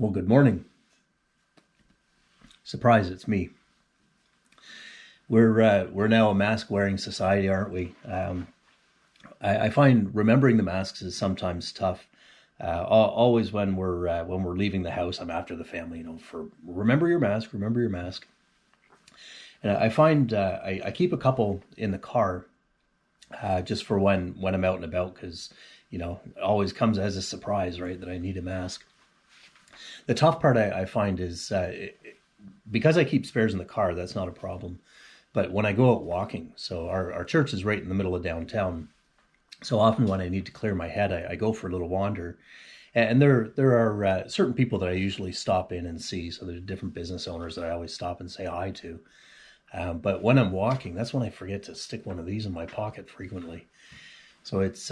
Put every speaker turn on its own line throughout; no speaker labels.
Well, good morning. Surprise, it's me. We're now a mask-wearing society, aren't we? I find remembering the masks is sometimes tough. Always when we're leaving the house, I'm after the family, for remember your mask, remember your mask. And I find I keep a couple in the car just for when I'm out and about because it always comes as a surprise, right? That I need a mask. The tough part I find is because I keep spares in the car, that's not a problem. But when I go out walking, so our church is right in the middle of downtown. So often when I need to clear my head, I go for a little wander. And there are certain people that I usually stop in and see. So there's different business owners that I always stop and say hi to. But when I'm walking, that's when I forget to stick one of these in my pocket frequently. So it's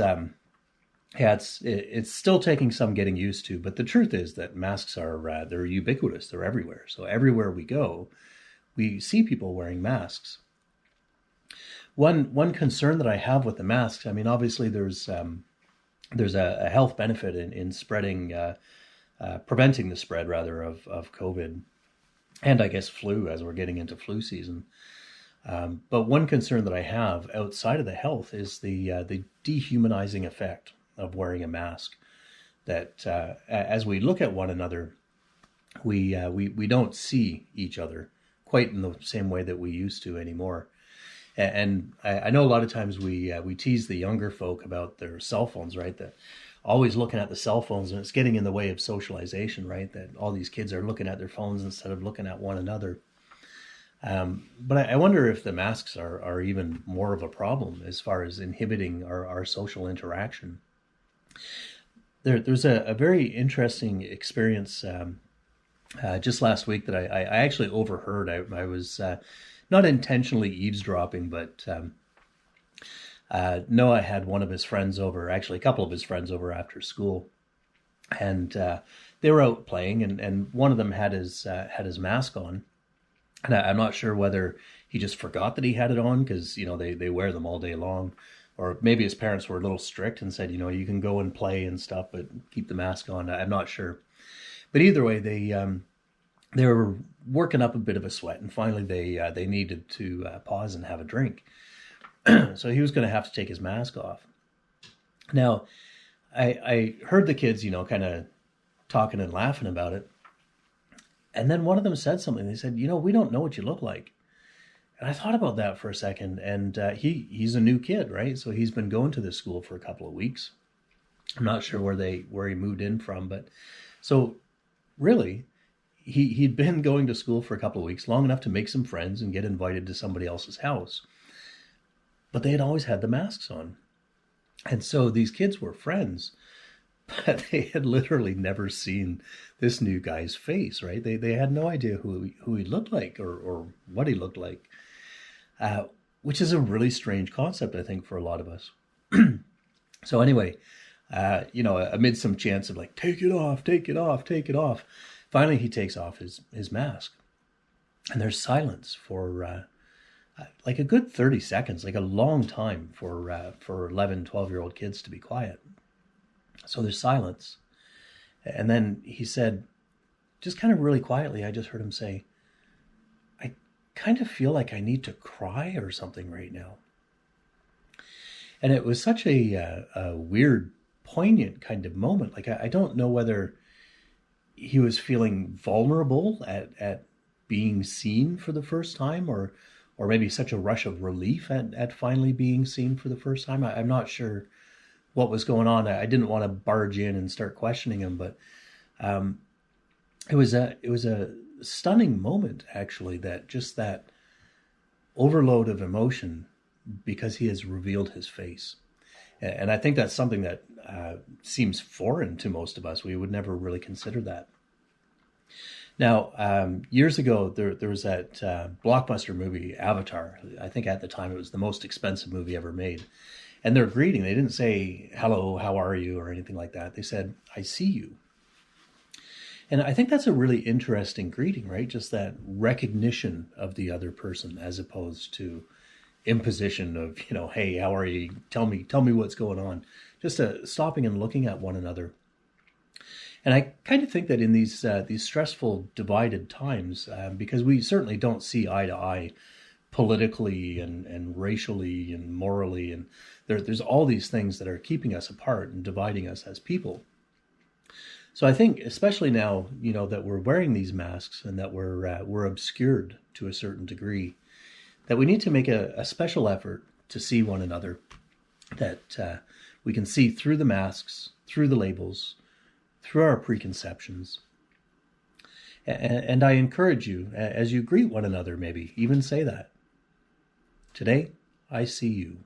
still taking some getting used to. But the truth is that masks are they're ubiquitous. They're everywhere. So everywhere we go, we see people wearing masks. One concern that I have with the masks, I mean, obviously there's a health benefit in spreading, preventing the spread rather of COVID, and I guess flu as we're getting into flu season. But one concern that I have outside of the health is the dehumanizing effect of wearing a mask. That as we look at one another, we don't see each other quite in the same way that we used to anymore. And I know a lot of times we tease the younger folk about their cell phones, right? That always looking at the cell phones, and it's getting in the way of socialization, right? That all these kids are looking at their phones instead of looking at one another. But I wonder if the masks are even more of a problem as far as inhibiting our social interaction. There's a very interesting experience just last week that I actually overheard. I was not intentionally eavesdropping, but Noah had one of his friends over, actually a couple of his friends over after school, and they were out playing, and one of them had his mask on, and I'm not sure whether he just forgot that he had it on because they wear them all day long, or maybe his parents were a little strict and said you can go and play and stuff, but keep the mask on. I'm not sure, but either way they were working up a bit of a sweat, and finally they needed to pause and have a drink. So he was going to have to take his mask off. Now, I heard the kids, kind of talking and laughing about it. And then one of them said something. They said, we don't know what you look like. And I thought about that for a second. And he's a new kid, right? So he's been going to this school for a couple of weeks. I'm not sure where he moved in from, but so really, he'd been going to school for a couple of weeks, long enough to make some friends and get invited to somebody else's house. But they had always had the masks on. And so these kids were friends, but they had literally never seen this new guy's face, right? They had no idea who he looked like or what he looked like, which is a really strange concept, I think, for a lot of us. So anyway, amid some chants of like, take it off, take it off, take it off, finally he takes off his mask. And there's silence for like a good 30 seconds, like a long time for 11, 12-year-old kids to be quiet. So there's silence. And then he said, just kind of really quietly, I just heard him say, I kind of feel like I need to cry or something right now. And it was such a weird, poignant kind of moment. Like, I don't know whether he was feeling vulnerable at being seen for the first time, or maybe such a rush of relief at finally being seen for the first time. I'm not sure what was going on. I didn't want to barge in and start questioning him, but it was a stunning moment, actually, that overload of emotion because he has revealed his face. And I think that's something that seems foreign to most of us. We would never really consider that. Now, years ago, there was that blockbuster movie, Avatar. I think at the time it was the most expensive movie ever made. And their greeting, they didn't say, hello, how are you, or anything like that. They said, I see you. And I think that's a really interesting greeting, right? Just that recognition of the other person as opposed to imposition of, hey, how are you? Tell me what's going on. Just stopping and looking at one another. And I kind of think that in these stressful, divided times, because we certainly don't see eye to eye politically and racially and morally, and there's all these things that are keeping us apart and dividing us as people. So I think, especially now, that we're wearing these masks and that we're obscured to a certain degree, that we need to make a special effort to see one another, that we can see through the masks, through the labels, through our preconceptions. And I encourage you, as you greet one another, maybe even say that. Today, I see you.